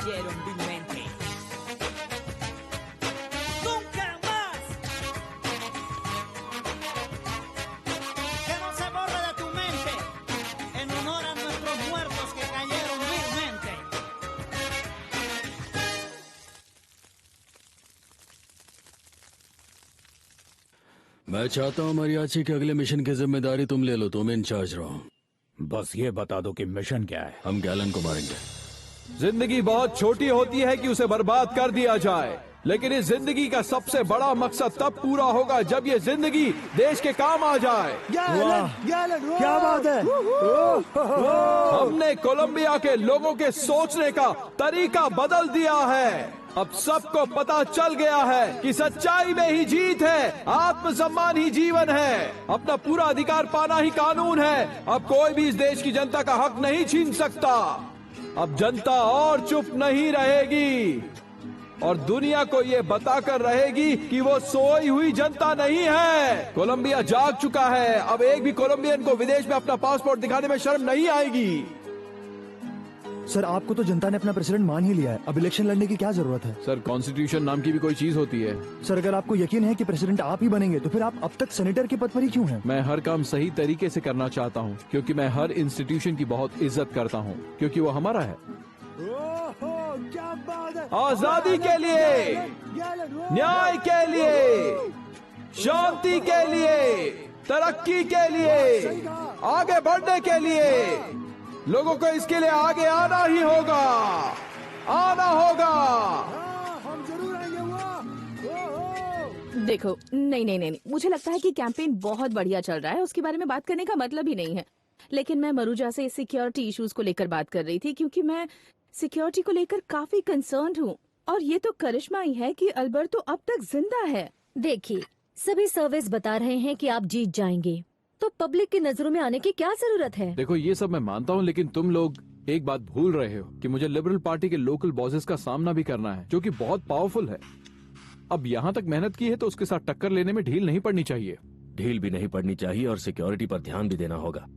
cayeron vilmente. ¡Nunca más! Que no se borre de tu mente, en honor a nuestros muertos que cayeron vilmente. मैं चाहता हूँ मरियाची के अगले mission की जिम्मेदारी तुम ले लो, तुम इंचार्ज रहो। बस ये बता दो कि मिशन क्या है। हम गैलन को मारेंगे। जिंदगी बहुत छोटी होती है कि उसे बर्बाद कर दिया जाए, लेकिन इस जिंदगी का सबसे बड़ा मकसद तब पूरा होगा जब ये जिंदगी देश के काम आ जाए। क्या बात है। हमने कोलंबिया के लोगों के सोचने का तरीका बदल दिया है। अब सबको पता चल गया है कि सच्चाई में ही जीत है, आत्मसम्मान ही जीवन है, अपना पूरा अधिकार पाना ही कानून है। अब कोई भी इस देश की जनता का हक नहीं छीन सकता। अब जनता और चुप नहीं रहेगी और दुनिया को ये बताकर रहेगी कि वो सोई हुई जनता नहीं है। कोलंबिया जाग चुका है। अब एक भी कोलंबियन को विदेश में अपना पासपोर्ट दिखाने में शर्म नहीं आएगी। सर, आपको तो जनता ने अपना प्रेसिडेंट मान ही लिया है, अब इलेक्शन लड़ने की क्या जरूरत है। सर, कॉन्स्टिट्यूशन नाम की भी कोई चीज होती है। सर, अगर आपको यकीन है कि प्रेसिडेंट आप ही बनेंगे तो फिर आप अब तक सेनेटर के पद पर ही क्यों हैं? मैं हर काम सही तरीके से करना चाहता हूँ, क्योंकि मैं हर इंस्टीट्यूशन की बहुत इज्जत करता हूँ, क्योंकि वो हमारा है। क्या बात है। आजादी के लिए, न्याय के लिए, शांति के लिए, तरक्की के लिए, आगे बढ़ने के लिए लोगों को इसके लिए आगे आना ही होगा, आना होगा। हम जरूर आएंगे। देखो, नहीं, मुझे लगता है कि कैंपेन बहुत बढ़िया चल रहा है, उसके बारे में बात करने का मतलब ही नहीं है। लेकिन मैं मरुजा से सिक्योरिटी इश्यूज को लेकर बात कर रही थी, क्योंकि मैं सिक्योरिटी को लेकर काफी कंसर्न्ड हूँ। और ये तो करिश्मा ही है कि अल्बर्टो अब तक जिंदा है। देखिए, सभी सर्वेस बता रहे हैं कि आप जीत जाएंगे, तो पब्लिक की नजरों में आने की क्या जरूरत है। देखो, ये सब मैं मानता हूँ, लेकिन तुम लोग एक बात भूल रहे हो कि मुझे लिबरल पार्टी के लोकल बॉसेस का सामना भी करना है, जो कि बहुत पावरफुल है। अब यहाँ तक मेहनत की है तो उसके साथ टक्कर लेने में ढील नहीं पड़नी चाहिए। ढील भी नहीं पड़नी चाहिए और सिक्योरिटी पर ध्यान भी देना होगा।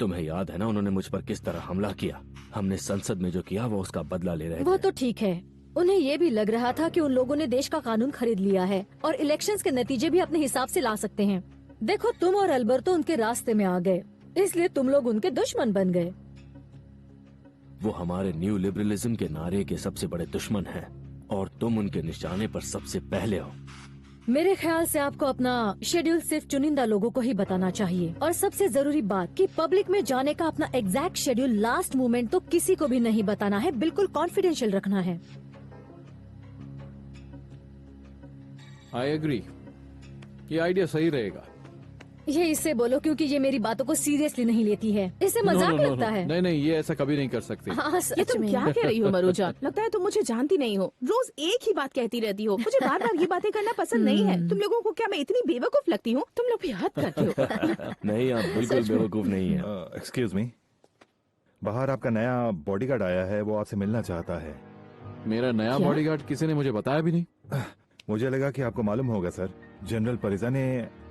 तुम्हें याद है ना उन्होंने मुझ पर किस तरह हमला किया? हमने संसद में जो किया वो उसका बदला ले रहे थे। वो तो ठीक है, उन्हें ये भी लग रहा था कि उन लोगों ने देश का कानून खरीद लिया है और इलेक्शंस के नतीजे भी अपने हिसाब से ला सकते हैं। देखो, तुम और अल्बर्टो उनके रास्ते में आ गए, इसलिए तुम लोग उनके दुश्मन बन गए। वो हमारे न्यू लिबरलिज्म के नारे के सबसे बड़े दुश्मन हैं और तुम उनके निशाने पर सबसे पहले हो। मेरे ख्याल से आपको अपना शेड्यूल सिर्फ चुनिंदा लोगों को ही बताना चाहिए। और सबसे जरूरी बात कि पब्लिक में जाने का अपना एग्जैक्ट शेड्यूल लास्ट मोमेंट तो किसी को भी नहीं बताना है, बिल्कुल कॉन्फिडेंशियल रखना है। आई एग्री, ये आइडिया सही रहेगा। ये इससे बोलो क्योंकि ये मेरी बातों को सीरियसली नहीं लेती है, इसे मजाक लगता है। नहीं, ये ऐसा कभी नहीं कर सकते। हाँ, ये सच तुम में। क्या कह रही हो मरुजा? लगता है तुम मुझे जानती नहीं हो, रोज एक ही बात कहती रहती हो। मुझे बार बार ये बातें करना पसंद नहीं है। तुम लोगों को क्या मैं इतनी बेवकूफ लगती हूँ? तुम लोग भी हद करते हो। नहीं, आप बिल्कुल बेवकूफ नहीं है। एक्सक्यूज मी, बाहर आपका नया बॉडीगार्ड आया है, वो आपसे मिलना चाहता है। मेरा नया बॉडीगार्ड किसी ने मुझे बताया भी नहीं। मुझे लगा कि आपको मालूम होगा सर। जनरल परिजा ने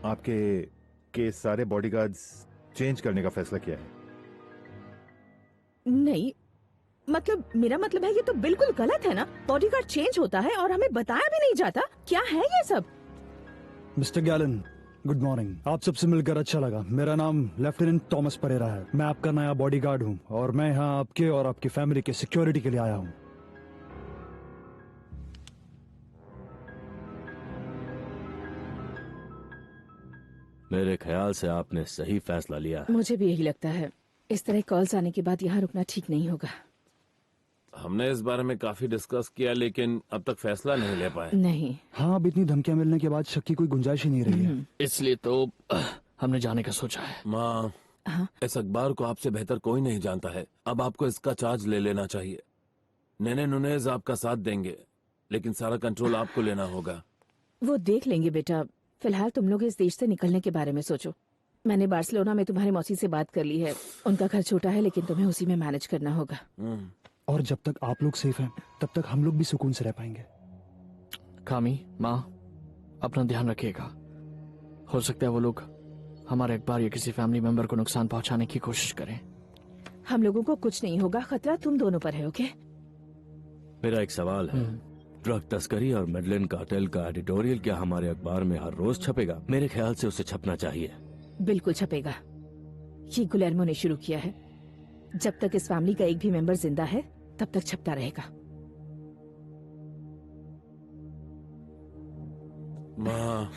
आपके सारे बॉडीगार्ड्स चेंज करने का फैसला किया है। नहीं, मतलब मेरा मतलब है ये तो बिल्कुल गलत है ना। बॉडीगार्ड चेंज होता है और हमें बताया भी नहीं जाता। क्या है ये सब? Mister gallon, good morning. आप सबसे मिलकर अच्छा लगा। मेरा नाम लेफ्टिनेंट थॉमस परेरा है। मैं आपका नया बॉडीगार्ड हूँ और मैं यहाँ आपके और आपकी फैमिली के सिक्योरिटी के लिए आया हूँ। मेरे ख्याल से आपने सही फैसला लिया है। मुझे भी यही लगता है। इस तरह कॉल्स आने के बाद यहाँ रुकना ठीक नहीं होगा। हमने इस बारे में काफी डिस्कस किया, लेकिन अब तक फैसला नहीं ले पाए। नहीं। हाँ, अब इतनी धमकियां मिलने के बाद शक की कोई गुंजाइश ही नहीं रही है। इसलिए तो हमने जाने का सोचा है। माँ, इस अखबार को आपसे बेहतर कोई नहीं जानता है। अब आपको इसका चार्ज ले लेना चाहिए। नैने नुनेज आपका साथ देंगे, लेकिन सारा कंट्रोल आपको लेना होगा। वो देख लेंगे बेटा। फिलहाल तुम लोग इस देश से निकलने के बारे में सोचो। मैंने बार्सिलोना में तुम्हारी मौसी से बात कर ली है। उनका घर छोटा है, लेकिन तुम्हें उसी में मैनेज करना होगा। और जब तक आप लोग सेफ हैं, तब तक हम लोग भी सुकून से रह पाएंगे। कामी, माँ, अपना ध्यान रखिएगा। हो सकता है वो लोग हमारे अखबार या किसी फैमिली मेंबर को नुकसान पहुंचाने की कोशिश करें। हम लोगों को कुछ नहीं होगा। खतरा तुम दोनों पर है। ओके? मेरा एक सवाल है, ड्रग तस्करी और मेडलिन कार्टेल का एडिटोरियल क्या हमारे अखबार में हर रोज छपेगा? मेरे ख्याल से उसे छपना चाहिए। बिल्कुल छपेगा। ये गुलेर्मो ने शुरू किया है। जब तक इस फैमिली का एक भी मेंबर जिंदा है तब तक छपता रहेगा। माँ,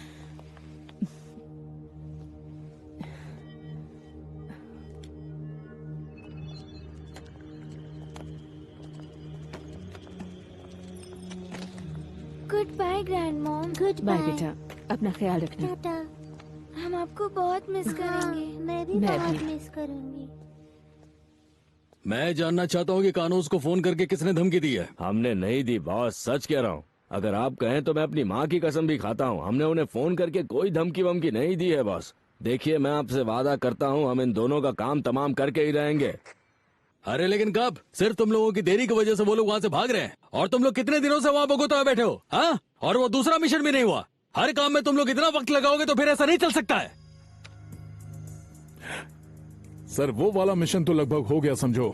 goodbye grand mom. Goodbye बेटा, अपना ख्याल रखना। टाटा। हम आपको बहुत मिस करेंगे। मैं भी बहुत मिस करूंगी। मैं जानना चाहता हूँ कि कानूस को फोन करके किसने धमकी दी है? हमने नहीं दी बॉस, सच कह रहा हूँ। अगर आप कहें तो मैं अपनी माँ की कसम भी खाता हूँ, हमने उन्हें फोन करके कोई धमकी वमकी नहीं दी है बॉस। देखिए, मैं आपसे वादा करता हूँ हम इन दोनों का काम तमाम करके ही रहेंगे। अरे लेकिन कब? सिर्फ तुम लोगों की देरी की वजह से वो लोग वहाँ से भाग रहे हैं, और तुम लोग कितने दिनों से वहाँ बगोता हुए बैठे हो? हाँ, और वो दूसरा मिशन भी नहीं हुआ। हर काम में तुम लोग इतना वक्त लगाओगे तो फिर ऐसा नहीं चल सकता है। सर, वो वाला मिशन तो लगभग हो गया समझो।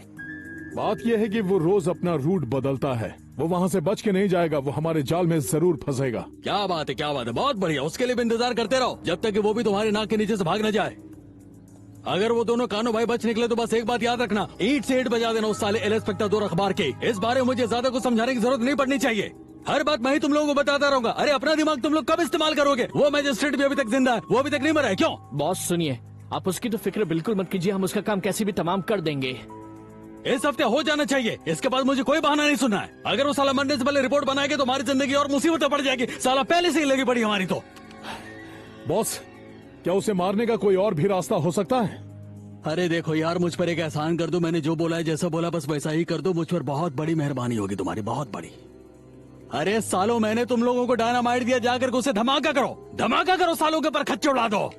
बात यह है कि वो रोज अपना रूट बदलता है। वो वहाँ से बच के नहीं जाएगा, वो हमारे जाल में जरूर फंसेगा। क्या बात है, क्या बात है, बहुत बढ़िया। उसके लिए भी इंतजार करते रहो जब तक कि वो भी तुम्हारे नाक के नीचे से भाग न जाए। अगर वो दोनों कानू भाई बच निकले तो बस एक बात याद रखना, ईंट से ईंट बजा देना उस साले इंस्पेक्टर दौर अखबार के। इस बारे में मुझे ज्यादा कुछ समझाने की जरूरत नहीं पड़नी चाहिए। हर बात मैं ही तुम लोगों को बताता रहूंगा। अरे अपना दिमाग तुम लोग कब इस्तेमाल करोगे? वो मैजिस्ट्रेट भी अभी तक जिंदा है, वो अभी तक नहीं मरा है। क्यों? बॉस सुनिए, आप उसकी तो फिक्र बिल्कुल मत कीजिए, हम उसका काम कैसे भी तमाम कर देंगे। इस हफ्ते हो जाना चाहिए। इसके बाद मुझे कोई बहाना नहीं सुनना है। अगर वो साला मंडे से पहले रिपोर्ट बनाएगा तो हमारी जिंदगी और मुसीबतें पड़ जाएगी। साला पहले से ही लगी पड़ी हमारी। तो बॉस, क्या उसे मारने का कोई और भी रास्ता हो सकता है? अरे देखो यार, मुझ पर एक एहसान कर दो। मैंने जो बोला है, जैसा बोला बस वैसा ही कर दो। मुझ पर बहुत बड़ी मेहरबानी होगी तुम्हारी, बहुत बड़ी। अरे सालों, मैंने तुम लोगों को डायनामाइट दिया, जाकर उसे धमाका करो, धमाका करो, सालों के ऊपर खच्चे उड़ा दो।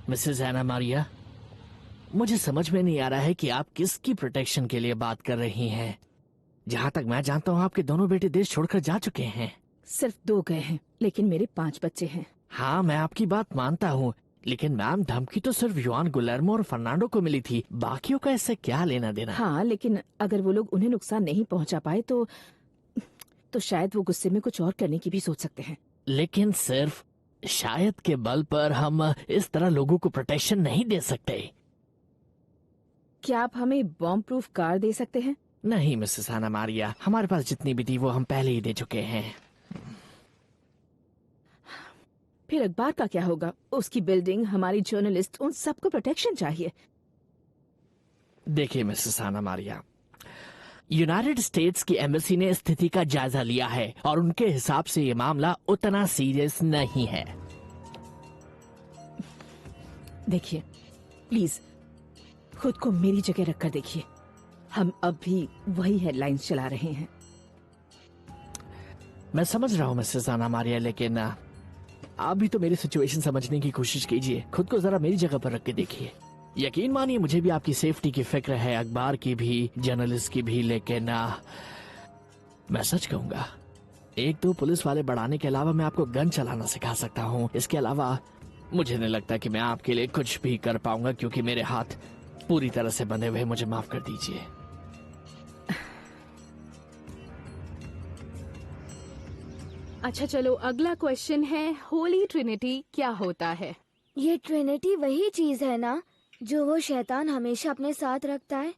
मिसेस एना मारिया, मुझे समझ में नहीं आ रहा है कि आप किसकी प्रोटेक्शन के लिए बात कर रही हैं। जहाँ तक मैं जानता हूँ आपके दोनों बेटे देश छोड़कर जा चुके हैं। सिर्फ 2 गए हैं, लेकिन मेरे 5 बच्चे हैं। हाँ, मैं आपकी बात मानता हूँ, लेकिन मैम धमकी तो सिर्फ युआन गुलेर्मो और फर्नांडो को मिली थी। बाकियों का इससे क्या लेना देना? हाँ, लेकिन अगर वो लोग उन्हें नुकसान नहीं पहुँचा पाए तो शायद वो गुस्से में कुछ और करने की भी सोच सकते हैं। लेकिन सिर्फ शायद के बल पर हम इस तरह लोगों को प्रोटेक्शन नहीं दे सकते। क्या आप हमें बॉम्ब प्रूफ कार दे सकते हैं? नहीं मिसेस एना मारिया, हमारे पास जितनी भी थी वो हम पहले ही दे चुके हैं। फिर अखबार का क्या होगा? उसकी बिल्डिंग, हमारी जर्नलिस्ट, उन सबको प्रोटेक्शन चाहिए। देखिए मिसेस एना मारिया, यूनाइटेड स्टेट्स की एम्बेसी ने स्थिति का जायजा लिया है और उनके हिसाब से ये मामला उतना सीरियस नहीं है। देखिए प्लीज, खुद को मेरी जगह रखकर देखिए। हम अब भी वही हेडलाइंस चला रहे हैं। मैं समझ रहा हूँ मिसेस एना मारिया, लेकिन आप भी तो मेरी सिचुएशन समझने की कोशिश कीजिए। खुद को जरा मेरी जगह पर रख के देखिए। यकीन मानिए, मुझे भी आपकी सेफ्टी की फिक्र है, अखबार की भी, जर्नलिस्ट की भी, लेकिन मैं सच कहूंगा, 1-2 पुलिस वाले बढ़ाने के अलावा मैं आपको गन चलाना सिखा सकता हूँ। इसके अलावा मुझे नहीं लगता कि मैं आपके लिए कुछ भी कर पाऊंगा, क्योंकि मेरे हाथ पूरी तरह से बंधे हुए। मुझे माफ कर दीजिए। अच्छा चलो, अगला क्वेश्चन है, होली ट्रिनिटी क्या होता है? ये ट्रिनिटी वही चीज है ना जो वो शैतान हमेशा अपने साथ रखता है?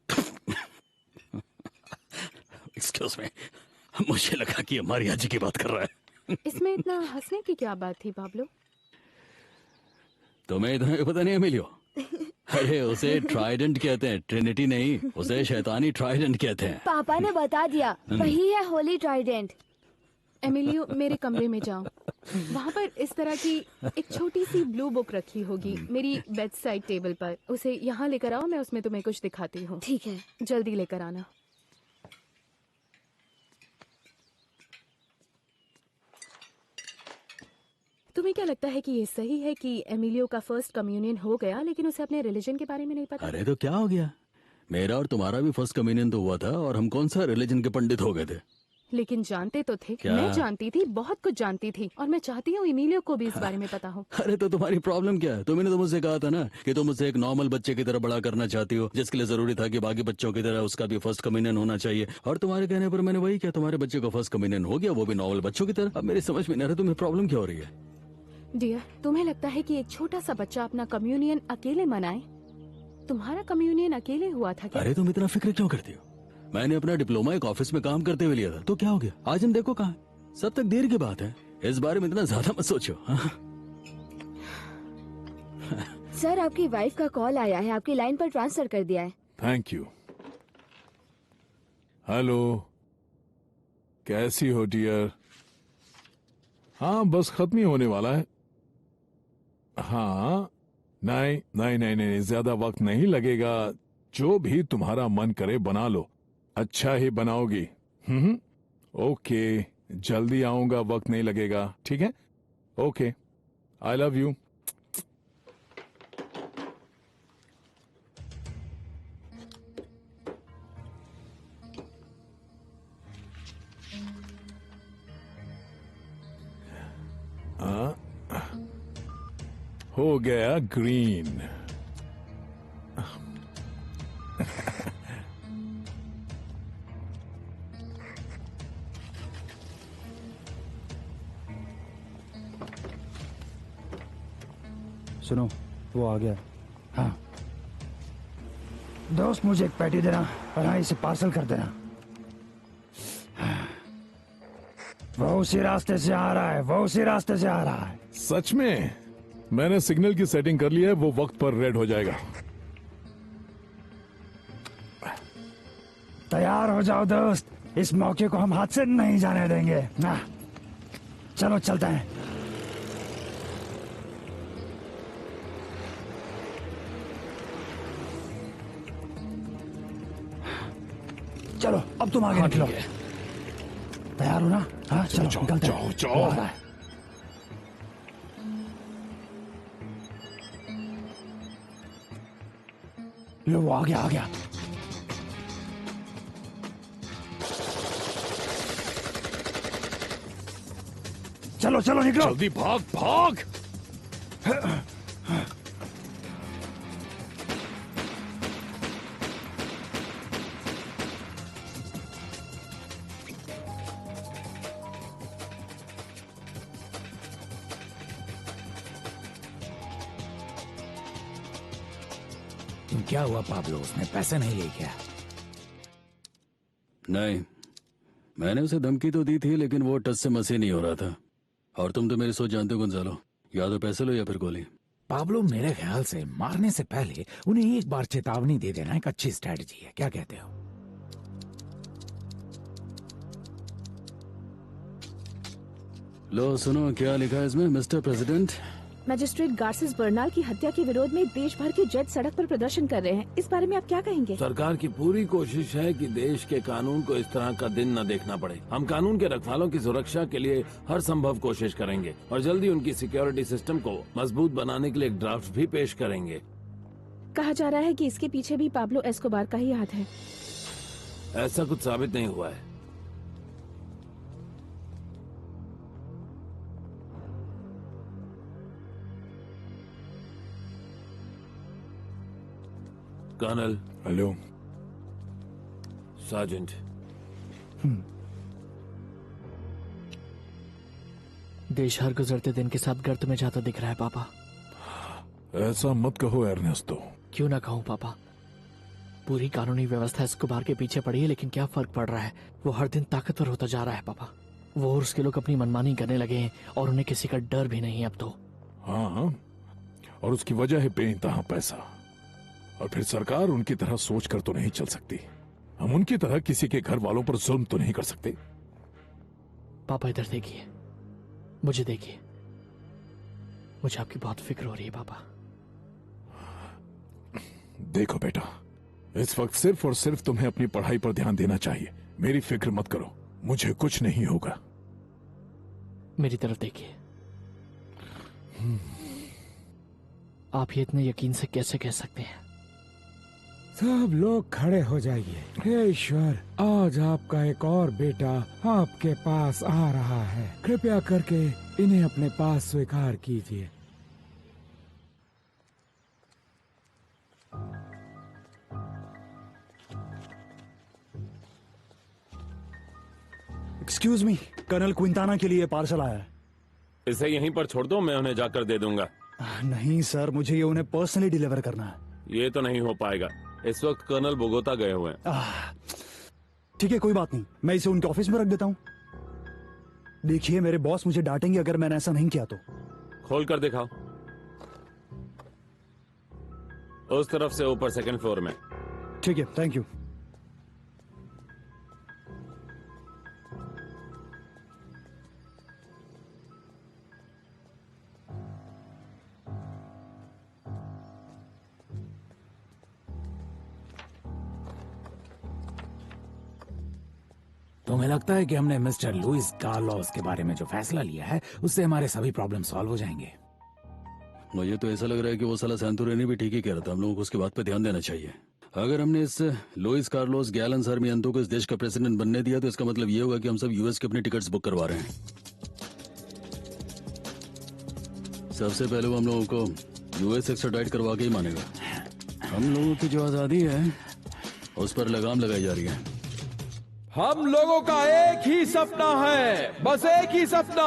एक्सक्यूज मी, मुझे लगा कि हमारी अजी की बात कर रहा है। इसमें इतना हंसने की क्या बात थी पाब्लो? तुम्हें इतना पता नहीं एमिलियो? अरे उसे ट्राइडेंट कहते हैं, ट्रिनिटी नहीं, उसे शैतानी ट्राइडेंट कहते हैं। पापा ने बता दिया, वही है होली ट्राइडेंट। एमिलियो, मेरे कमरे में जाओ। वहाँ पर इस तरह की एक छोटी सी ब्लू बुक रखी होगी मेरी बेड साइड टेबल पर। उसे यहाँ लेकर आओ, मैं उसमें तुम्हें कुछ दिखाती हूँ। ठीक है, जल्दी लेकर आना। तुम्हें क्या लगता है कि ये सही है कि एमिलियो का फर्स्ट कम्युनियन हो गया लेकिन उसे अपने रिलीजन के बारे में नहीं पता? अरे तो क्या हो गया, मेरा और तुम्हारा भी फर्स्ट कम्युनियन तो हुआ था, और हम कौन सा रिलीजन के पंडित हो गए थे? लेकिन जानते तो थे। क्या? मैं जानती थी, बहुत कुछ जानती थी, और मैं चाहती हूँ इमिलियो को भी इस बारे में पता हो। अरे तो तुम्हारी प्रॉब्लम क्या है? तुमने तो मुझसे कहा था ना कि तुम मुझसे एक नॉर्मल बच्चे की तरह बड़ा करना चाहती हो, जिसके लिए जरूरी था कि बाकी बच्चों की तरह उसका भी फर्स्ट कम्युनियन होना चाहिए। और तुम्हारे कहने पर मैंने वही किया, तुम्हारे बच्चे को फर्स्ट कम्युनियन हो गया, वो भी नॉर्मल बच्चों की तरह। अब मेरी समझ में नहीं आ रहा तुम्हें प्रॉब्लम क्या हो रही है। डियर, तुम्हें लगता है कि एक छोटा सा बच्चा अपना कम्युनियन अकेले मनाए? तुम्हारा कम्युनियन अकेले हुआ था क्या? अरे तुम इतना फिक्र क्यों करती हो? मैंने अपना डिप्लोमा एक ऑफिस में काम करते हुए लिया था, तो क्या हो गया? आज हम देखो कहाँ, सब तक देर की बात है। इस बारे में इतना ज्यादा मत सोचो। सर, आपकी वाइफ का कॉल आया है, आपकी लाइन पर ट्रांसफर कर दिया है। Thank you. हेलो, कैसी हो डियर? हाँ, बस खत्म ही होने वाला है। हाँ, नहीं नहीं नहीं नहीं, ज्यादा वक्त नहीं लगेगा। जो भी तुम्हारा मन करे बना लो, अच्छा ही बनाओगी। ओके, जल्दी आऊंगा, वक्त नहीं लगेगा, ठीक है? Okay, I love you. हो गया ग्रीन। सुनो, वो आ गया। हाँ दोस्त, मुझे एक पैटी देना और हाँ, इसे पार्सल कर देना। वो उसी रास्ते से आ रहा है, वो उसी रास्ते से आ रहा है। सच में? मैंने सिग्नल की सेटिंग कर ली है, वो वक्त पर रेड हो जाएगा। तैयार हो जाओ दोस्त, इस मौके को हम हाथ से नहीं जाने देंगे ना। चलो चलते हैं। चलो अब तुम आगे निकलो। तैयार हो ना? हाँ चलो निकलते हैं। जाओ। वो आ रहा है। लो, वो आ गया आ गया। चलो चलो निकलो। जल्दी भाग भाग। क्या हुआ पाब्लो, उसने पैसे नहीं ले गया? नहीं, मैंने उसे धमकी तो दी थी, लेकिन वो टच से मसे नहीं हो रहा था। और तुम तो मेरी सोच जानते हो गुंजालो, या तो पैसे लो या फिर गोली। पाब्लो, मेरे ख्याल से मारने से पहले उन्हें एक बार चेतावनी दे देना एक अच्छी स्ट्रेटजी है। क्या कहते हो? लो सुनो, क्या लिखा है इसमें? मिस्टर प्रेसिडेंट, मजिस्ट्रेट गार्सिस बर्नाल की हत्या के विरोध में देश भर के जज सड़क पर प्रदर्शन कर रहे हैं। इस बारे में आप क्या कहेंगे? सरकार की पूरी कोशिश है कि देश के कानून को इस तरह का दिन न देखना पड़े। हम कानून के रखवालों की सुरक्षा के लिए हर संभव कोशिश करेंगे और जल्दी उनकी सिक्योरिटी सिस्टम को मजबूत बनाने के लिए एक ड्राफ्ट भी पेश करेंगे। कहा जा रहा है कि इसके पीछे भी पाब्लो एस्कोबार का ही हाथ है। ऐसा कुछ साबित नहीं हुआ है। कर्नल। Hello sergeant. देश हर गुजरते दिन के साथ गर्त में जाता दिख रहा है पापा। ऐसा मत कहो एर्नेस्टो। क्यों ना कहूँ पापा, पूरी कानूनी व्यवस्था एस्कोबार के पीछे पड़ी है, लेकिन क्या फर्क पड़ रहा है? वो हर दिन ताकतवर होता जा रहा है पापा। वो और उसके लोग अपनी मनमानी करने लगे हैं और उन्हें किसी का डर भी नहीं है अब तो। हाँ, और उसकी वजह है बेइंतहा पैसा। और फिर सरकार उनकी तरह सोच कर तो नहीं चल सकती। हम उनकी तरह किसी के घर वालों पर जुल्म तो नहीं कर सकते। पापा इधर देखिए, मुझे देखिए, मुझे आपकी बहुत फिक्र हो रही है पापा। देखो बेटा, इस वक्त सिर्फ और सिर्फ तुम्हें अपनी पढ़ाई पर ध्यान देना चाहिए। मेरी फिक्र मत करो, मुझे कुछ नहीं होगा। मेरी तरफ देखिए। आप ये इतने यकीन से कैसे कह सकते हैं? सब लोग खड़े हो जाइए। हे ईश्वर, आज आपका एक और बेटा आपके पास आ रहा है। कृपया करके इन्हें अपने पास स्वीकार कीजिए। एक्सक्यूज मी, कर्नल क्विंटाना के लिए पार्सल आया है। इसे यहीं पर छोड़ दो, मैं उन्हें जाकर दे दूंगा। नहीं सर, मुझे ये उन्हें पर्सनली डिलीवर करना है। ये तो नहीं हो पाएगा, इस वक्त कर्नल बोगोता गए हुए हैं। ठीक है, कोई बात नहीं, मैं इसे उनके ऑफिस में रख देता हूँ। देखिए, मेरे बॉस मुझे डांटेंगे अगर मैंने ऐसा नहीं किया तो। खोल कर दिखाओ। उस तरफ से ऊपर सेकंड फ्लोर में। ठीक है, थैंक यू। तुम्हें लगता है कि हमने मिस्टर लुइस कार्लोस के बारे में जो फैसला लिया है उससे हमारे सभी प्रॉब्लम सॉल्व हो जाएंगे? मुझे तो ऐसा लग रहा है कि वो साला सैंतोरिनी भी ठीक ही कह रहा था। हम लोगों को उसकी बात पे ध्यान देना चाहिए। अगर हमने इस लुइस कार्लोस गैलन सार्मिएंतो को इस देश का प्रेसिडेंट बनने दिया तो इसका मतलब ये होगा कि हम सब यूएस के अपनी टिकट्स बुक करवा रहे हैं। सबसे पहले वो हम लोगों को यूएस एक्स्ट्राडाइट करवा के ही मानेगा। हम लोगों की जो आजादी है उस पर लगाम लगाई जा रही है। हम लोगों का एक ही सपना है, बस एक ही सपना,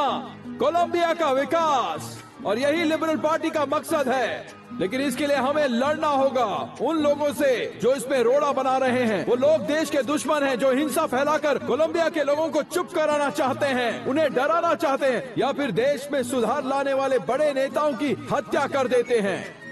कोलंबिया का विकास। और यही लिबरल पार्टी का मकसद है। लेकिन इसके लिए हमें लड़ना होगा उन लोगों से जो इसमें रोड़ा बना रहे हैं। वो लोग देश के दुश्मन हैं जो हिंसा फैलाकर कोलंबिया के लोगों को चुप कराना चाहते हैं, उन्हें डराना चाहते हैं या फिर देश में सुधार लाने वाले बड़े नेताओं की हत्या कर देते हैं।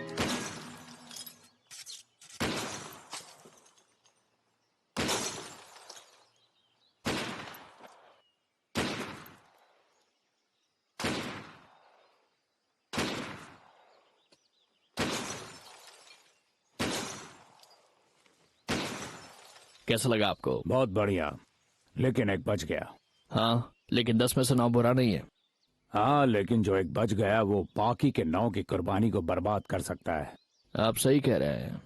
कैसा लगा आपको? बहुत बढ़िया, लेकिन एक बच गया। हाँ, लेकिन 10 में से 9 बुरा नहीं है। हाँ, लेकिन जो एक बच गया वो बाकी के 9 की कुर्बानी को बर्बाद कर सकता है। आप सही कह रहे हैं।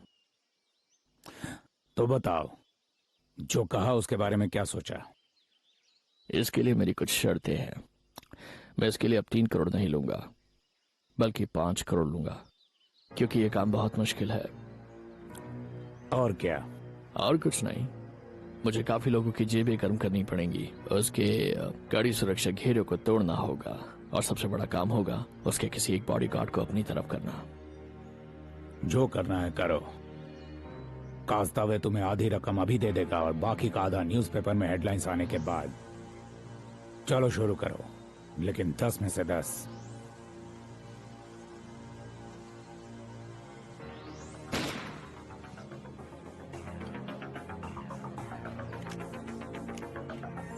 तो बताओ, जो कहा उसके बारे में क्या सोचा? इसके लिए मेरी कुछ शर्तें हैं। मैं इसके लिए अब 3 करोड़ नहीं लूंगा, बल्कि 5 करोड़ लूंगा, क्योंकि ये काम बहुत मुश्किल है। और क्या? और कुछ नहीं, मुझे काफी लोगों की जेबें गर्म करनी पड़ेंगी। उसके कड़ी सुरक्षा घेरे को तोड़ना होगा और सबसे बड़ा काम होगा उसके किसी एक बॉडीगार्ड को अपनी तरफ करना। जो करना है करो। कास्तावे तुम्हें आधी रकम अभी दे देगा और बाकी का आधा न्यूज़पेपर में हेडलाइंस आने के बाद। चलो शुरू करो, लेकिन 10 में से 10।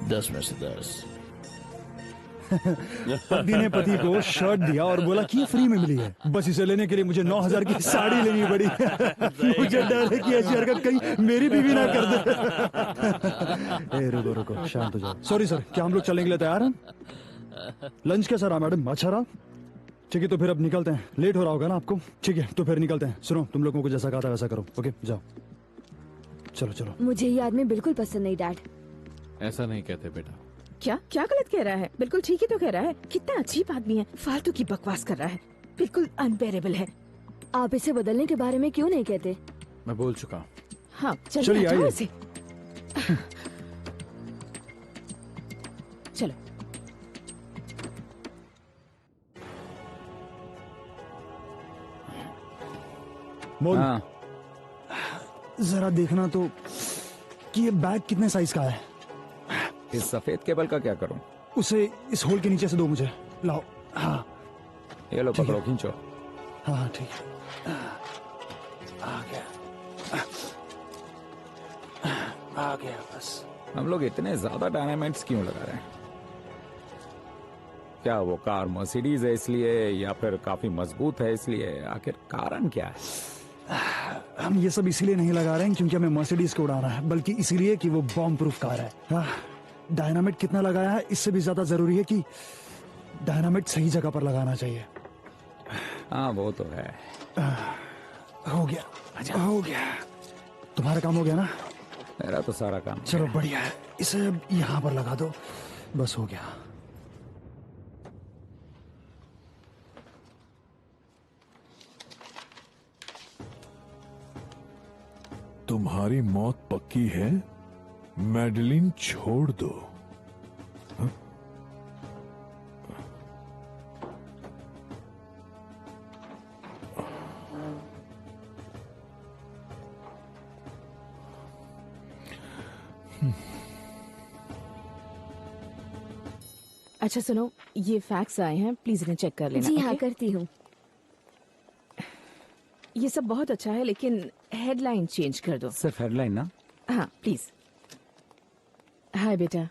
दस में से 10। पति ने पति को शर्ट दिया और बोला कि ये फ्री में मिली है। बस इसे लेने के लिए मुझे 9,000 की साड़ी लेनी पड़ी। मुझे डर है कि ऐसी हरकत कहीं मेरी बीवी ना कर दे। रुको रुको, शांत हो जाओ। सॉरी सर, क्या हम लोग चलने के लिए तैयार हैं? लंच कैसा रहा मैडम? अच्छा रहा? ठीक है, तो फिर अब निकलते हैं। लेट हो रहा होगा ना आपको? ठीक है, तो फिर निकलते हैं। सुनो, तुम लोगों को जैसा कहा था वैसा करो। ओके, जाओ। चलो चलो। मुझे ये आदमी बिल्कुल पसंद नहीं डैड। ऐसा नहीं कहते बेटा। क्या क्या गलत कह रहा है? बिल्कुल ठीक ही तो कह रहा है। कितना अजीब आदमी है, फालतू की बकवास कर रहा है, बिल्कुल अनबेरेबल है। आप इसे बदलने के बारे में क्यों नहीं कहते? मैं बोल चुका हूँ। हाँ, चलिए चलिए आइए। इसे। चलो। मोल, हाँ। जरा देखना तो कि ये बैग कितने साइज का है। इस सफेद केबल का क्या करूं? उसे इस होल के नीचे से दो मुझे। लाओ। हाँ, ये लो, पकड़ो, खींचो। हाँ ठीक है। आ गया, आ गया बस। हम लोग इतने ज्यादा डायनामाइट्स क्यों लगा रहे हैं? क्या वो कार मर्सिडीज है इसलिए, या फिर काफी मजबूत है इसलिए? आखिर कारण क्या है? हम ये सब इसीलिए नहीं लगा रहे हैं क्योंकि हमें मर्सिडीज को उड़ाना है, बल्कि इसीलिए कि वो बॉम्ब प्रूफ कार है। डायनामिट कितना लगाया है इससे भी ज्यादा जरूरी है कि डायनामिट सही जगह पर लगाना चाहिए। हाँ, वो तो है। हो गया, हो गया। तुम्हारा काम हो गया ना? मेरा तो सारा काम। चलो बढ़िया है, इसे अब यहाँ पर लगा दो, बस हो गया। तुम्हारी मौत पक्की है, मैडलिन छोड़ दो। हाँ? अच्छा सुनो, ये फैक्स आए हैं, प्लीज इन्हें चेक कर लेना। जी हाँ, ओके? करती हूँ। ये सब बहुत अच्छा है लेकिन हेडलाइन चेंज कर दो। सिर्फ हेडलाइन ना? हाँ प्लीज। हाय बेटा।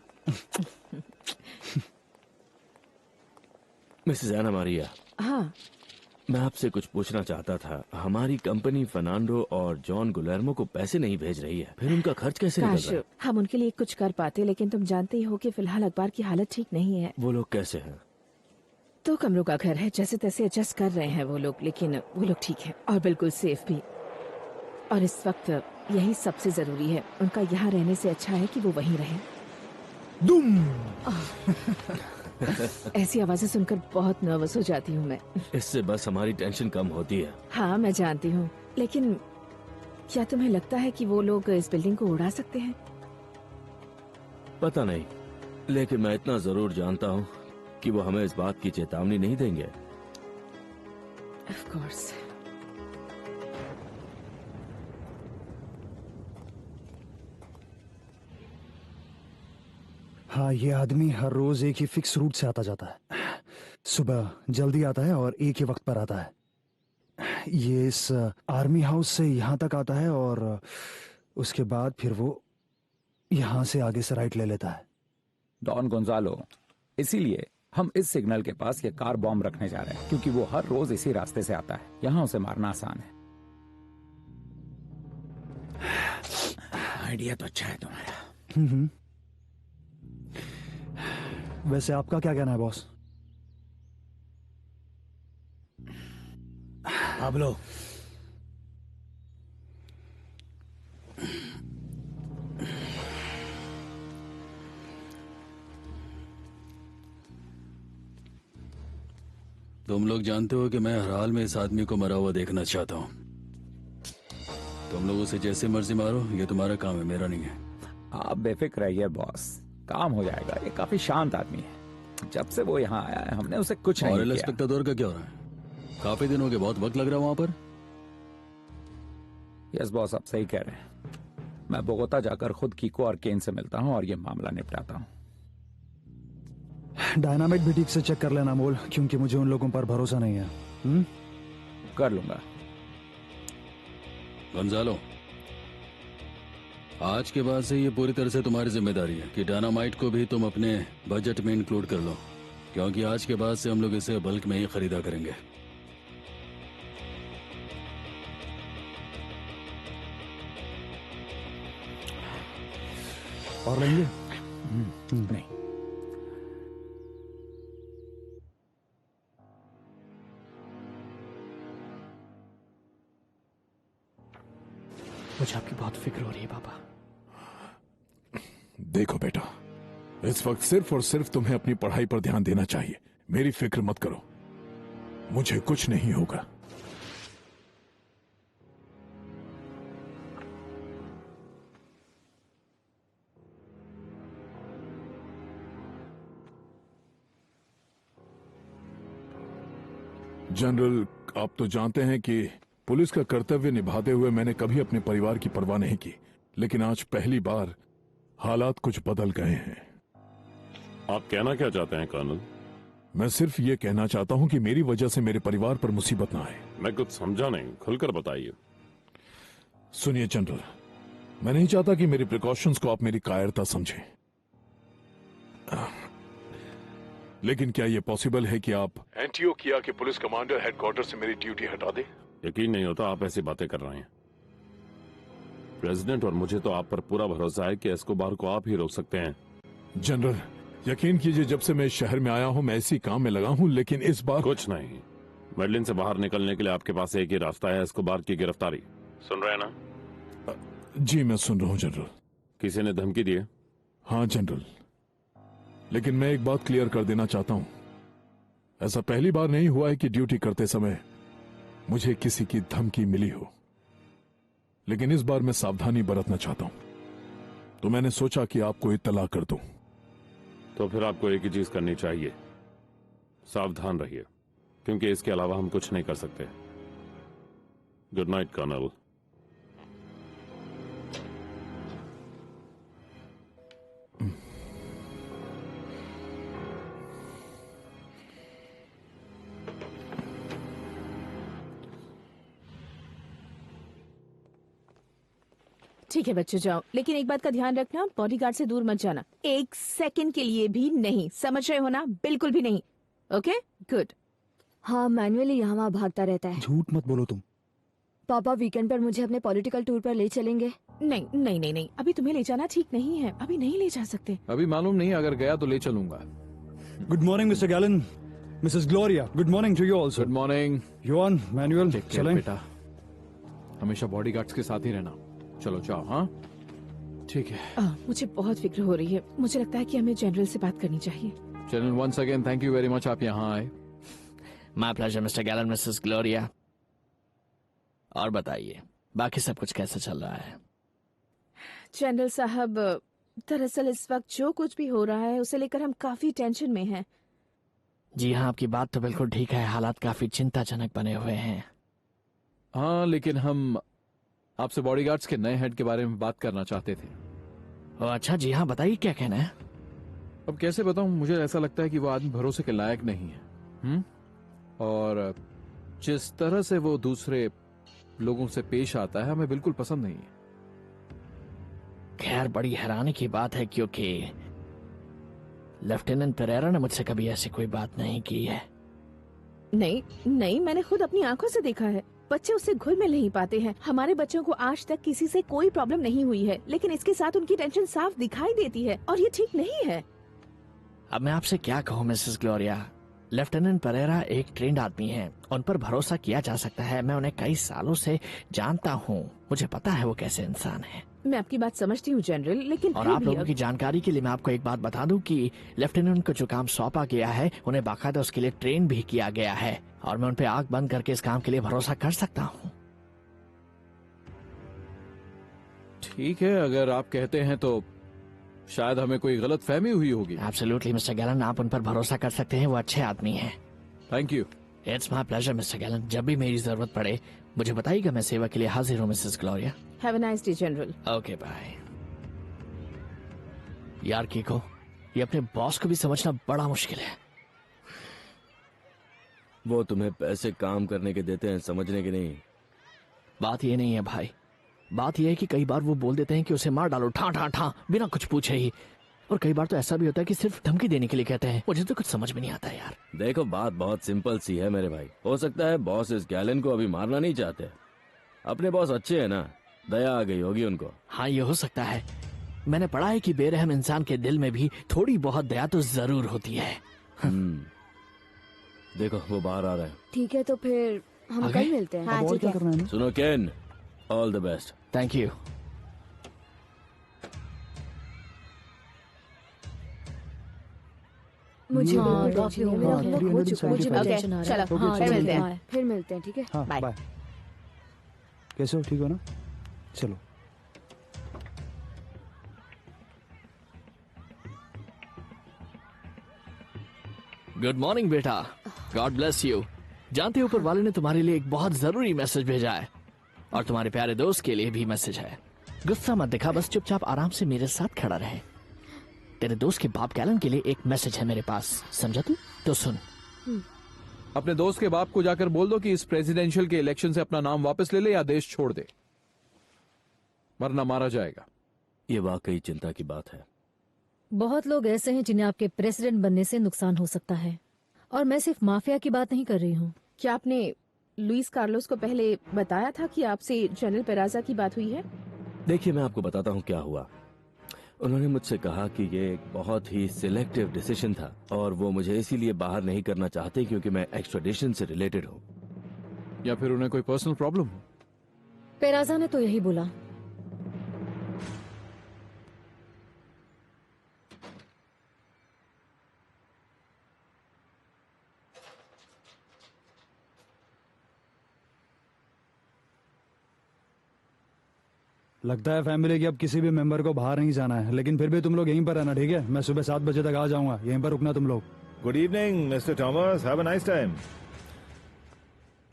मिसेस एना मारिया, हाँ मैं आपसे कुछ पूछना चाहता था। हमारी कंपनी फर्नांडो और जॉन गुलेर्मो को पैसे नहीं भेज रही है, फिर उनका खर्च कैसे निकल काश रहा है? हम उनके लिए कुछ कर पाते, लेकिन तुम जानते ही हो कि फिलहाल अखबार की हालत ठीक नहीं है। वो लोग कैसे हैं? 2 कमरों का घर है, जैसे तैसे एडजस्ट कर रहे हैं वो लोग, लेकिन वो लोग ठीक है और बिल्कुल सेफ भी। और इस वक्त यही सबसे जरूरी है। उनका यहाँ रहने से अच्छा है कि वो वहीं रहे। ऐसी आवाजें सुनकर बहुत नर्वस हो जाती हूँ मैं। इससे बस हमारी टेंशन कम होती है। हाँ मैं जानती हूँ, लेकिन क्या तुम्हें लगता है कि वो लोग इस बिल्डिंग को उड़ा सकते हैं? पता नहीं, लेकिन मैं इतना जरूर जानता हूँ कि वो हमें इस बात की चेतावनी नहीं देंगे। Of course. हाँ, ये आदमी हर रोज एक ही फिक्स रूट से आता जाता है। सुबह जल्दी आता है और एक ही वक्त पर आता है। ये इस आर्मी हाउस से यहाँ तक आता है और उसके बाद फिर वो यहाँ से आगे से राइट ले लेता है। डॉन गोंजालो, इसीलिए हम इस सिग्नल के पास ये कार बॉम्ब रखने जा रहे हैं, क्योंकि वो हर रोज इसी रास्ते से आता है। यहाँ उसे मारना आसान है। आइडिया तो अच्छा है तुम्हारा। वैसे आपका क्या कहना है बॉस? आप लो। तुम लोग जानते हो कि मैं हर हाल में इस आदमी को मरा हुआ देखना चाहता हूँ। तुम लोग उसे जैसे मर्जी मारो, ये तुम्हारा काम है, मेरा नहीं है। आप बेफिक्र रहिए बॉस, काम हो जाएगा। ये काफी शांत आदमी है। जब से वो यहाँ आया है हमने उसे कुछ नहीं और किया। इंस्पेक्टर का क्या हो रहा है? काफी दिन हो गए, बहुत वक्त लग रहा है वहाँ पर। यस बॉस, आप सही कह रहे हैं। मैं बोगोता जाकर खुद कीको और केन से मिलता हूँ और ये मामला निपटाता हूँ। डायनामाइट भी ठीक से चेक कर लेना मोल, क्योंकि मुझे उन लोगों पर भरोसा नहीं है। कर लूंगा। गंजालो, आज के बाद से ये पूरी तरह से तुम्हारी जिम्मेदारी है कि डायनामाइट को भी तुम अपने बजट में इंक्लूड कर लो, क्योंकि आज के बाद से हम लोग इसे बल्क में ही खरीदा करेंगे। और लेंगे? नहीं। मुझे आपकी बहुत फिक्र हो रही है पापा। देखो बेटा, इस वक्त सिर्फ और सिर्फ तुम्हें अपनी पढ़ाई पर ध्यान देना चाहिए। मेरी फिक्र मत करो, मुझे कुछ नहीं होगा। जनरल, आप तो जानते हैं कि पुलिस का कर्तव्य निभाते हुए मैंने कभी अपने परिवार की परवाह नहीं की, लेकिन आज पहली बार हालात कुछ बदल गए हैं। आप कहना क्या चाहते हैं कर्नल? मैं सिर्फ ये कहना चाहता हूं कि मेरी वजह से मेरे परिवार पर मुसीबत ना आए। मैं कुछ समझा नहीं, खुलकर बताइए। सुनिए जनरल, मैं नहीं चाहता कि मेरी प्रिकॉशंस को आप मेरी कायरता समझें, लेकिन क्या यह पॉसिबल है कि आप एंटियोकिया के पुलिस कमांडर हेडक्वार्टर से मेरी ड्यूटी हटा दें? यकीन नहीं होता आप ऐसी बातें कर रहे हैं। प्रेसिडेंट और मुझे तो आप पर पूरा भरोसा है कि एस्कोबार को आप ही रोक सकते हैं। जनरल, यकीन कीजिए, जब से मैं इस शहर में आया हूं मैं इसी काम में लगा हूं, लेकिन इस बार कुछ नहीं। मेडलिन से बाहर निकलने के लिए आपके पास एक ही रास्ता है, एस्कोबार की गिरफ्तारी। सुन रहे हैं ना? जी मैं सुन रहा हूँ जनरल। किसी ने धमकी दी है? हाँ जनरल, लेकिन मैं एक बात क्लियर कर देना चाहता हूं। ऐसा पहली बार नहीं हुआ है कि ड्यूटी करते समय मुझे किसी की धमकी मिली हो, लेकिन इस बार मैं सावधानी बरतना चाहता हूं, तो मैंने सोचा कि आपको इत्तला कर दूं। तो फिर आपको एक ही चीज करनी चाहिए, सावधान रहिए, क्योंकि इसके अलावा हम कुछ नहीं कर सकते। Good night colonel. ठीक है बच्चों, जाओ, लेकिन एक बात का ध्यान रखना, बॉडीगार्ड से दूर मत जाना, 1 सेकंड के लिए भी नहीं। समझ रहे हो ना? बिल्कुल भी नहीं। Okay, good. हाँ, मैनुअली यहाँ वहाँ भागता रहता है। झूठ मत बोलो तुम। पापा वीकेंड पर मुझे अपने पॉलिटिकल टूर पर ले चलेंगे? नहीं नहीं नहीं नहीं, अभी तुम्हें ले जाना ठीक नहीं है, अभी नहीं ले जा सकते। अभी मालूम नहीं, अगर गया तो ले चलूंगा। Good morning mister Gallen, Mrs Gloria, good morning to you also. Good morning. Johan, Manuel, चलें। बेटा, हमेशा बॉडीगार्ड्स के साथ ही रहना। चलो जाओ। हाँ ठीक है। मुझे बहुत फिक्र हो रही है, मुझे लगता है कि हमें जनरल से बात करनी चाहिए। General, once again thank you very much, आप यहाँ आए। My pleasure mister Gallen, Mrs Gloria. और बताइए, बाकी सब कुछ कैसे चल रहा है? जनरल साहब, दरअसल इस वक्त जो कुछ भी हो रहा है उसे लेकर हम काफी टेंशन में हैं। जी हाँ, आपकी बात तो बिल्कुल ठीक है, हालात काफी चिंताजनक बने हुए हैं। हाँ, लेकिन हम आपसे बॉडीगार्ड्स के नए हेड के बारे में बात करना चाहते थे। अच्छा, जी हाँ, बताइए क्या कहना है। अब कैसे बताऊं, मुझे ऐसा लगता है कि वो आदमी भरोसे के लायक नहीं है। और जिस तरह से वो दूसरे लोगों से पेश आता है, हमें बिल्कुल पसंद नहीं है। खैर, बड़ी हैरानी की बात है, क्योंकि लेफ्टिनेंट पेरेरा ने मुझसे कभी ऐसी कोई बात नहीं की है। नहीं नहीं, मैंने खुद अपनी आंखों से देखा है, बच्चे उससे घुल मिल नहीं पाते हैं। हमारे बच्चों को आज तक किसी से कोई प्रॉब्लम नहीं हुई है, लेकिन इसके साथ उनकी टेंशन साफ दिखाई देती है, और ये ठीक नहीं है। अब मैं आपसे क्या कहूँ मिसेस ग्लोरिया, लेफ्टिनेंट पेरेरा एक ट्रेंड आदमी हैं, उन पर भरोसा किया जा सकता है। मैं उन्हें कई सालों से जानता हूँ, मुझे पता है वो कैसे इंसान है। मैं आपकी बात समझती हूँ जनरल, लेकिन और फिर आप भी लोगों की जानकारी के लिए मैं आपको एक बात बता दूं कि लेफ्टिनेंट को जो काम सौंपा गया है, उन्हें बाकायदा उसके लिए ट्रेन भी किया गया है, और मैं उन पे आंख बंद करके इस काम के लिए भरोसा कर सकता हूँ। ठीक है, अगर आप कहते हैं तो शायद हमें कोई गलत फहमी हुई होगी। एब्सोल्युटली मिस्टर गैलन, आप उन पर भरोसा कर सकते हैं, वो अच्छे आदमी हैं। Thank you. It's my pleasure mister gallon, जब भी मेरी जरूरत पड़े मुझे बताइएगा, मैं सेवा के लिए हाजिर हूँ Mrs Gloria. Have a nice day general. Okay bye. यार कीको, ये अपने बॉस को भी समझना बड़ा मुश्किल है। वो तुम्हें पैसे काम करने के देते हैं, समझने के नहीं। बात ये नहीं है भाई, बात यह है कि कई बार वो बोल देते हैं कि उसे मार डालो, ठा ठा ठा, बिना कुछ पूछे ही। और कई बार तो ऐसा भी होता है कि सिर्फ धमकी देने के लिए कहते हैं। मुझे तो कुछ समझ में नहीं आता यार। देखो, बात बहुत सिंपल सी है मेरे भाई। हो सकता है बॉस इस गैलन को अभी मारना नहीं चाहते, अपने बॉस अच्छे हैं ना, दया आ गई होगी उनको। हाँ, ये हो सकता है। मैंने पढ़ा है कि बेरहम इंसान के दिल में भी थोड़ी बहुत दया तो जरूर होती है। देखो, वो बाहर आ रहा है। ठीक है, तो फिर हम कल मिलते हैं। हाँ, ठीक है। सुनो Ken, all the best. Thank you. मुझे हाँ, बिल्कुल काफी टेंशन नहीं है, हो मेरा गया। हो चुका है। मुझे भी टेंशन आ रहा है। चलो, हाँ, फिर मिलते हैं। बाय। फिर मिलते हैं, ठीक है? हाँ, बाय। कैसे हो, ठीक हो ना? चलो। गुड मॉर्निंग बेटा, गॉड ब्लेस यू। जानते हो, ऊपर वाले ने तुम्हारे लिए एक बहुत जरूरी मैसेज भेजा है, और तुम्हारे प्यारे दोस्त के लिए भी मैसेज है। गुस्सा मत दिखा, बस चुपचाप आराम से मेरे साथ खड़ा रहे। तेरे दोस्त के बाप गैलन के लिए एक मैसेज है मेरे पास, समझा तू? तो सुन। अपने दोस्त के बाप को जाकर बोल दो कि इस प्रेसिडेंशियल के इलेक्शन से अपना नाम वापस ले ले या देश छोड़ दे, वरना मारा जाएगा। ये वाकई चिंता की बात है। बहुत लोग ऐसे हैं जिन्हें आपके प्रेसिडेंट बनने से नुकसान हो सकता है, और मैं सिर्फ माफिया की बात नहीं कर रही हूँ। क्या आपने लुइस कार्लोस को पहले बताया था कि आपसे जनरल पेराजा की बात हुई है? देखिए, मैं आपको बताता हूँ क्या हुआ। उन्होंने मुझसे कहा कि ये एक बहुत ही सिलेक्टिव डिसीजन था, और वो मुझे इसीलिए बाहर नहीं करना चाहते क्योंकि मैं एक्स्ट्राडिशन से रिलेटेड हूँ। या फिर उन्हें कोई पर्सनल प्रॉब्लम हो? पेराजा ने तो यही बोला। लगता है फैमिली के अब किसी भी मेंबर को बाहर नहीं जाना है, लेकिन फिर भी तुम लोग यहीं पर रहना, ठीक है? मैं सुबह 7 बजे तक आ जाऊंगा, यहीं पर रुकना तुम लोग। Good evening mister Thomas, have a nice time.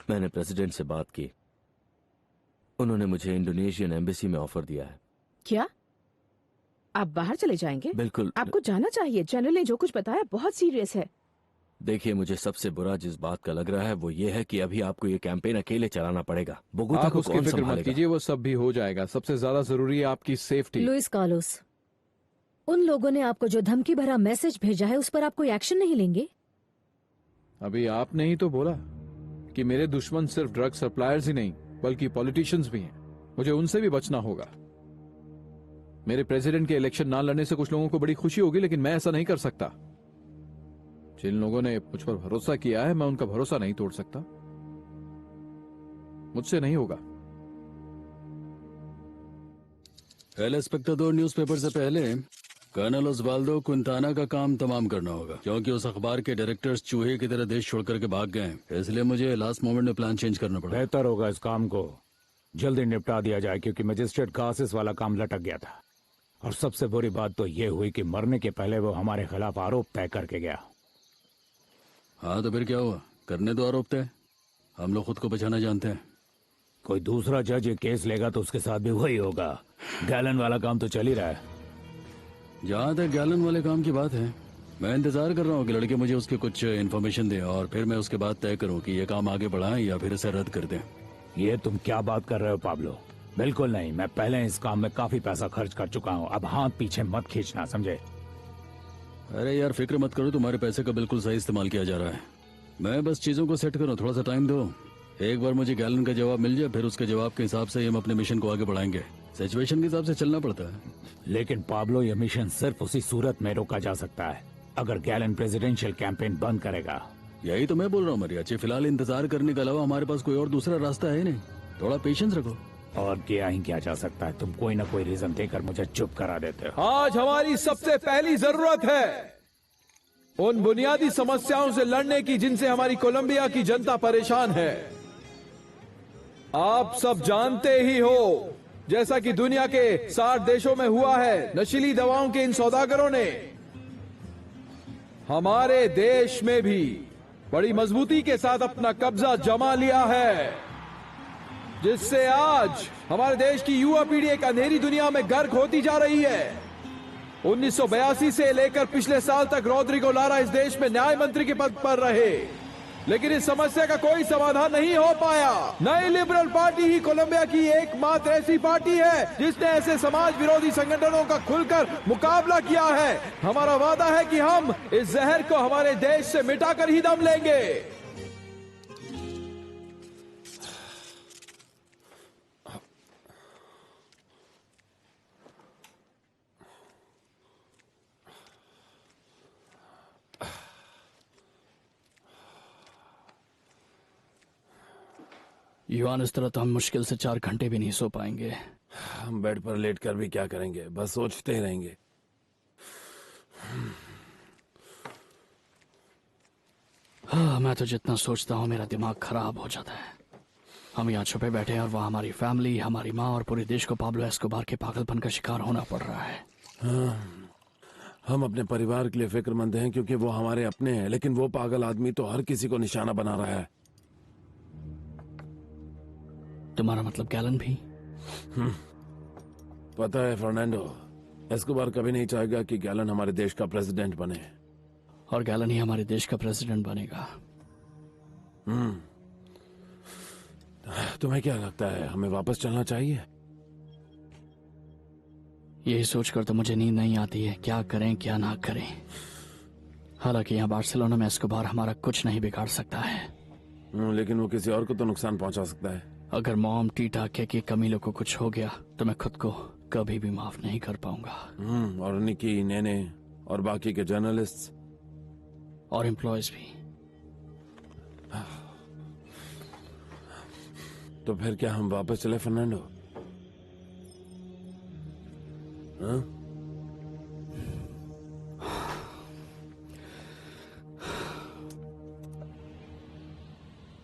मैंने प्रेसिडेंट से बात की, उन्होंने मुझे इंडोनेशियन एम्बेसी में ऑफर दिया है। क्या आप बाहर चले जाएंगे? बिल्कुल। आपको जाना चाहिए, जनरल ने जो कुछ बताया बहुत सीरियस है। देखिए, मुझे सबसे बुरा जिस बात का लग रहा है वो ये है कि अभी आपको ये कैंपेन अकेले चलाना पड़ेगा। बोगोता आप को उसकी कौन फिक्र मत संभालेगा? कीजिए, वो सब भी हो जाएगा। सबसे ज्यादा जरूरी है आपकी सेफ्टी। लुइस कार्लोस, उन लोगों ने आपको जो धमकी भरा मैसेज भेजा है उस पर आप कोई एक्शन नहीं लेंगे? अभी आपने ही तो बोला कि मेरे दुश्मन सिर्फ ड्रग सप्लायर्स ही नहीं बल्कि पॉलिटिशियंस भी हैं। मुझे उनसे भी बचना होगा। मेरे प्रेसिडेंट के इलेक्शन ना लड़ने से कुछ लोगों को बड़ी खुशी होगी, लेकिन मैं ऐसा नहीं कर सकता। जिन लोगों ने मुझ पर भरोसा किया है, मैं उनका भरोसा नहीं तोड़ सकता। मुझसे नहीं होगा। एल इंस्पेक्टर न्यूज़पेपर से पहले कर्नल ओस्वाल्डो क्विंटाना का काम तमाम करना होगा, क्योंकि उस अखबार के डायरेक्टर्स चूहे की तरह देश छोड़ करके भाग गए हैं। इसलिए मुझे लास्ट मोमेंट में प्लान चेंज करना पड़ा। बेहतर होगा इस काम को जल्दी निपटा दिया जाए, क्योंकि मजिस्ट्रेट कासिस वाला काम लटक गया था। और सबसे बुरी बात तो ये हुई कि मरने के पहले वो हमारे खिलाफ आरोप तय करके गया। हाँ तो फिर क्या हुआ? करने दो आरोप तय, हम लोग खुद को बचाना जानते हैं। कोई दूसरा जज ये केस लेगा तो उसके साथ भी वही होगा। गैलन वाला काम तो चल ही रहा है। जहाँ तक गैलन वाले काम की बात है, मैं इंतजार कर रहा हूँ कि लड़के मुझे उसके कुछ इन्फॉर्मेशन दें और फिर मैं उसके बाद तय करूँ कि ये काम आगे बढ़ाएं या फिर इसे रद्द कर दें। ये तुम क्या बात कर रहे हो पाब्लो? बिल्कुल नहीं, मैं पहले इस काम में काफी पैसा खर्च कर चुका हूँ। अब हाथ पीछे मत खींचना, समझे? अरे यार फिक्र मत करो, तुम्हारे पैसे का बिल्कुल सही इस्तेमाल किया जा रहा है। मैं बस चीजों को सेट करूँ, थोड़ा सा टाइम दो। एक बार मुझे गैलन का जवाब मिल जाए, फिर उसके जवाब के हिसाब से हम अपने मिशन को आगे बढ़ाएंगे। सिचुएशन के हिसाब से चलना पड़ता है। लेकिन पाब्लो, ये मिशन सिर्फ उसी सूरत में रोका जा सकता है अगर गैलन प्रेसिडेंशियल कैंपेन बंद करेगा। यही तो मैं बोल रहा हूँ मरियाची, फिलहाल इंतजार करने के अलावा हमारे पास कोई और दूसरा रास्ता है नहीं। थोड़ा पेशेंस रखो। और क्या ही किया जा सकता है? तुम कोई ना कोई रीजन देकर मुझे चुप करा देते हो। आज हमारी सबसे पहली जरूरत है उन बुनियादी समस्याओं से लड़ने की जिनसे हमारी कोलंबिया की जनता परेशान है। आप सब जानते ही हो, जैसा कि दुनिया के 60 देशों में हुआ है, नशीली दवाओं के इन सौदागरों ने हमारे देश में भी बड़ी मजबूती के साथ अपना कब्जा जमा लिया है, जिससे आज हमारे देश की युवा पीढ़ी एक अंधेरी दुनिया में गर्क होती जा रही है। 1982 से लेकर पिछले साल तक रोड्रिगो लारा इस देश में न्याय मंत्री के पद पर रहे, लेकिन इस समस्या का कोई समाधान नहीं हो पाया। नई लिबरल पार्टी ही कोलंबिया की एकमात्र ऐसी पार्टी है जिसने ऐसे समाज विरोधी संगठनों का खुलकर मुकाबला किया है। हमारा वादा है कि हम इस जहर को हमारे देश से मिटाकर ही दम लेंगे। युवान, इस तरह तो हम मुश्किल से 4 घंटे भी नहीं सो पाएंगे। हम बेड पर लेट कर भी क्या करेंगे, बस सोचते ही रहेंगे। हाँ, मैं तो जितना सोचता हूँ मेरा दिमाग खराब हो जाता है। हम यहाँ छुपे बैठे हैं और वहाँ हमारी फैमिली, हमारी माँ और पूरे देश को पाब्लो एस्कोबार के पागलपन का शिकार होना पड़ रहा है। हाँ, हम अपने परिवार के लिए फिक्रमंद हैं क्योंकि वो हमारे अपने हैं, लेकिन वो पागल आदमी तो हर किसी को निशाना बना रहा है। तुम्हारा मतलब गैलन भी? पता है फर्नांडो, एस्कोबार कभी नहीं चाहेगा कि गैलन हमारे देश का प्रेसिडेंट बने। और गैलन ही हमारे देश का प्रेसिडेंट बनेगा। तुम्हें क्या लगता है, हमें वापस चलना चाहिए? यही सोचकर तो मुझे नींद नहीं आती है, क्या करें क्या ना करें। हालांकि यहाँ बार्सिलोना में एस्कोबार हमारा कुछ नहीं बिगाड़ सकता है, लेकिन वो किसी और को तो नुकसान पहुंचा सकता है। अगर मॉम, टीटा, के कमीलों को कुछ हो गया तो मैं खुद को कभी भी माफ नहीं कर पाऊंगा। और निकी, नेने और बाकी के जर्नलिस्ट और एम्प्लॉयज भी। तो फिर क्या हम वापस चले फर्नांडो? हाँ?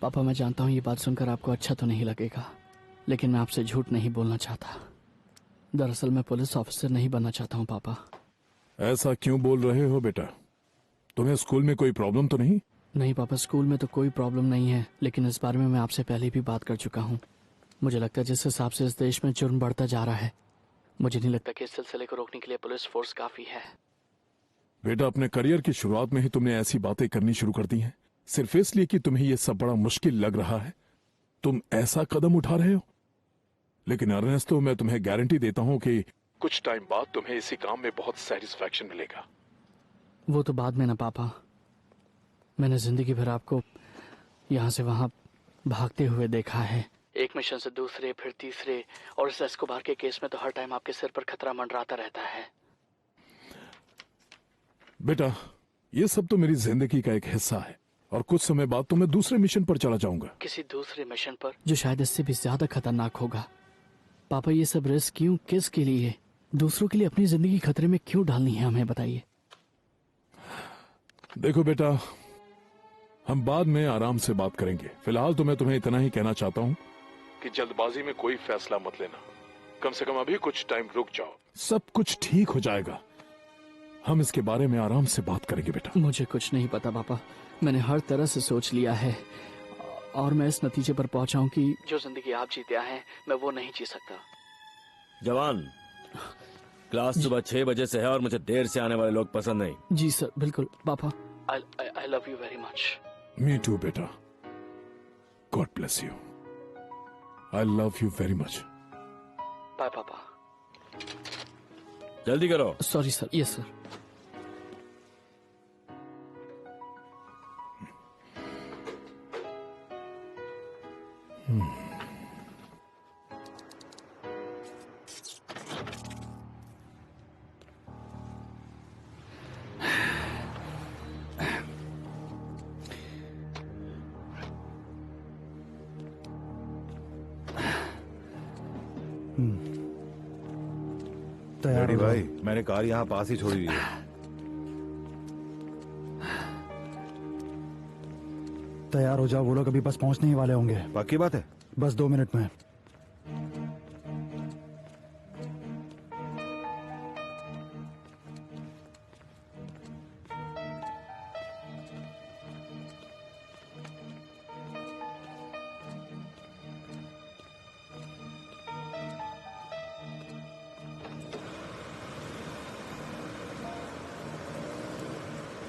पापा, मैं जानता हूँ ये बात सुनकर आपको अच्छा तो नहीं लगेगा, लेकिन मैं आपसे झूठ नहीं बोलना चाहता। दरअसल मैं पुलिस ऑफिसर नहीं बनना चाहता हूँ पापा। ऐसा क्यों बोल रहे हो बेटा? तुम्हें स्कूल में कोई प्रॉब्लम तो नहीं? नहीं पापा, स्कूल में तो कोई प्रॉब्लम नहीं है, लेकिन इस बारे में मैं आपसे पहले भी बात कर चुका हूँ। मुझे लगता है जिस हिसाब से इस देश में जुर्म बढ़ता जा रहा है, मुझे नहीं लगता कि इस सिलसिले को रोकने के लिए पुलिस फोर्स काफी है। बेटा, अपने करियर की शुरुआत में ही तुमने ऐसी बातें करनी शुरू कर दी हैं, सिर्फ इसलिए कि तुम्हें यह सब बड़ा मुश्किल लग रहा है। तुम ऐसा कदम उठा रहे हो, लेकिन अर्नेस्टो, मैं तुम्हें गारंटी देता हूं कि कुछ टाइम बाद तुम्हें इसी काम में बहुत सेटिस्फैक्शन मिलेगा। वो तो बाद में ना पापा, मैंने जिंदगी भर आपको यहाँ से वहां भागते हुए देखा है, एक मिशन से दूसरे, फिर तीसरे, और इस एस्कोबार के केस में तो हर टाइम आपके सिर पर खतरा मंडराता रहता है। बेटा, ये सब तो मेरी जिंदगी का एक हिस्सा है, और कुछ समय बाद तो मैं दूसरे मिशन पर चला जाऊंगा। किसी दूसरे मिशन पर जो शायद इससे भी ज्यादा खतरनाक होगा। पापा, ये सब रिस्क क्यों, किसके लिए? दूसरों के लिए अपनी जिंदगी खतरे में क्यों डालनी है, हमें बताइए। देखो बेटा, हम बाद में आराम से बात करेंगे। फिलहाल तो मैं तुम्हें इतना ही कहना चाहता हूँ कि जल्दबाजी में कोई फैसला मत लेना। कम से कम अभी कुछ टाइम रुक जाओ, सब कुछ ठीक हो जाएगा। हम इसके बारे में आराम से बात करेंगे बेटा। मुझे कुछ नहीं पता पापा, मैंने हर तरह से सोच लिया है और मैं इस नतीजे पर पहुंचा हूं कि जो जिंदगी आप जीते हैं मैं वो नहीं जी सकता। जवान, क्लास सुबह 6 बजे से है और मुझे देर से आने वाले लोग पसंद नहीं। जी सर, बिल्कुल पापा। I love you very much. Me too, बेटा। God bless you. I love you very much. Bye, पापा। जल्दी करो। Sorry sir. Yes sir. Daddy भाई, मैंने कार यहाँ पास ही छोड़ी हुई है। तैयार हो जाओ, वो लोग अभी बस पहुंचने ही वाले होंगे। पक्की बात है? बस 2 मिनट में।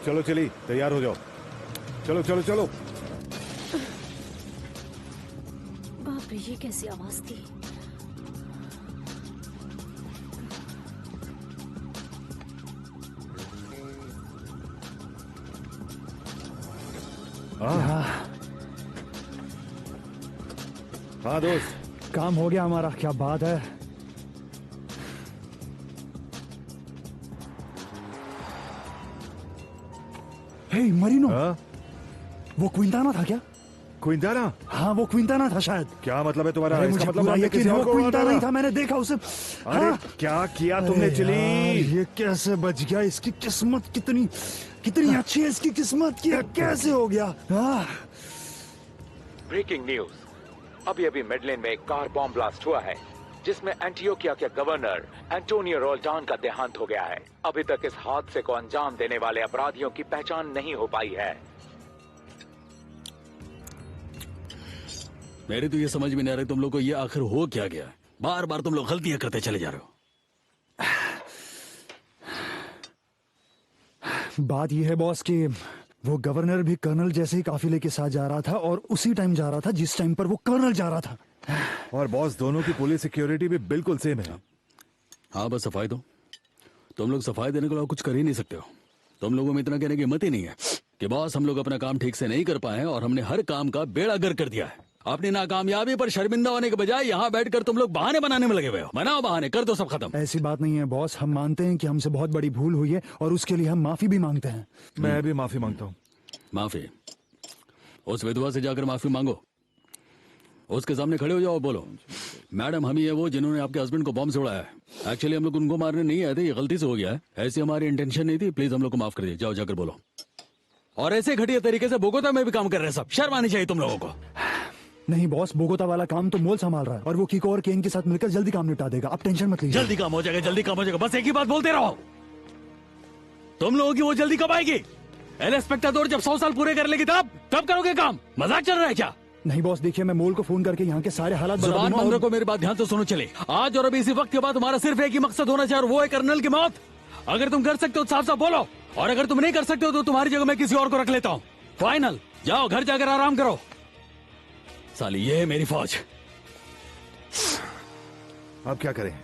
चलो चली, तैयार हो जाओ। चलो चलो चलो। बाप रे, ये कैसी आवाज थी? हाँ दोस्त, काम हो गया हमारा। क्या बात है। हे मरीनो, वो क्विंटाना था क्या? क्विंटाना? हाँ, वो क्विंटाना था शायद। क्या मतलब है तुम्हारा? मुझे मतलब पूरा यकीन है वो क्विंटाना ही था, मैंने देखा उसे। अरे क्या किया तुमने चिली? ये कैसे बच गया? इसकी किस्मत कितनी कितनी अच्छी है, इसकी किस्मत की कैसे हो गया? ब्रेकिंग न्यूज, अभी अभी मेडलिन में एक कार बॉम्ब ब्लास्ट हुआ है जिसमें एंटियोकिया के गवर्नर एंटोनियो रोल्टान का देहांत हो गया है। अभी तक इस हादसे को अंजाम देने वाले अपराधियों की पहचान नहीं हो पाई है। मेरे तो ये समझ में नहीं आ रहा तुम लोग को ये आखिर हो क्या गया। बार बार तुम लोग गलतियां करते चले जा रहे हो। बात यह है बॉस कि वो गवर्नर भी कर्नल जैसे ही काफिले के साथ जा रहा था और उसी टाइम जा रहा था जिस टाइम पर वो कर्नल जा रहा था। और बॉस, दोनों की पुलिस सिक्योरिटी भी बिल्कुल सेम है। हाँ, बस सफाई दो। तुम लोग सफाई देने के अलावा कुछ कर ही नहीं सकते हो। तुम लोगों में इतना कहने की हिम्मत ही नहीं है कि बॉस हम लोग अपना काम ठीक से नहीं कर पाए और हमने हर काम का बेड़ा गर्क कर दिया है। अपनी नाकामयाबी पर शर्मिंदा होने के बजाय यहाँ बैठकर तुम लोग बहाने बनाने में लगे हुए हो। बनाओ बहाने, कर दो सब खत्म। ऐसी बात नहीं है बॉस, हम मानते हैं कि हमसे बहुत बड़ी भूल हुई है और उसके लिए हम माफी भी मांगते हैं। मैं भी माफी मांगता हूँ। माफी? उस विधवा से जाकर माफी मांगो, उसके सामने खड़े हो जाओ और बोलो, मैडम हम ही है वो जिन्होंने आपके हस्बैंड को बॉम्ब से उड़ाया है। एक्चुअली हम लोग उनको मारने नहीं आए थे, ये गलती से हो गया है। ऐसी हमारी इंटेंशन नहीं थी, प्लीज हम लोग को माफ कर दीजिए। जाओ जाकर बोलो। और ऐसे घटिया तरीके से बोगोता में भी काम कर रहे हैं सब। शर्म आनी चाहिए तुम लोगों को। नहीं बॉस, बोगोता वाला काम तो मोल संभाल रहा है और वो किको और केन के साथ मिलकर जल्दी काम निपटा देगा। आप टेंशन मत लीजिए। जल्दी काम हो जाएगा, जल्दी काम हो जाएगा। बस एक ही बात बोलते रहो। तुम लोगों की वो जल्दी कब आएगी? एल इंस्पेक्टर जब 100 साल पूरे कर लेगी तब करोगे काम? मजाक चल रहा है क्या? नहीं बॉस, देखिए मैं मोल को फोन करके यहाँ के सारे हालात बता जुबान दूंगा बंद और- रखो, मेरी बात ध्यान से सुनो। चले आज और अभी इसी वक्त के बाद तुम्हारा सिर्फ एक ही मकसद होना चाहिए और वो है कर्नल की मौत। अगर तुम कर सकते हो तो साफ साफ बोलो, और अगर तुम नहीं कर सकते हो तो तुम्हारी जगह मैं किसी और को रख लेता हूँ। फाइनल, जाओ घर जाकर आराम करो। साली ये है मेरी फौज। अब क्या करें?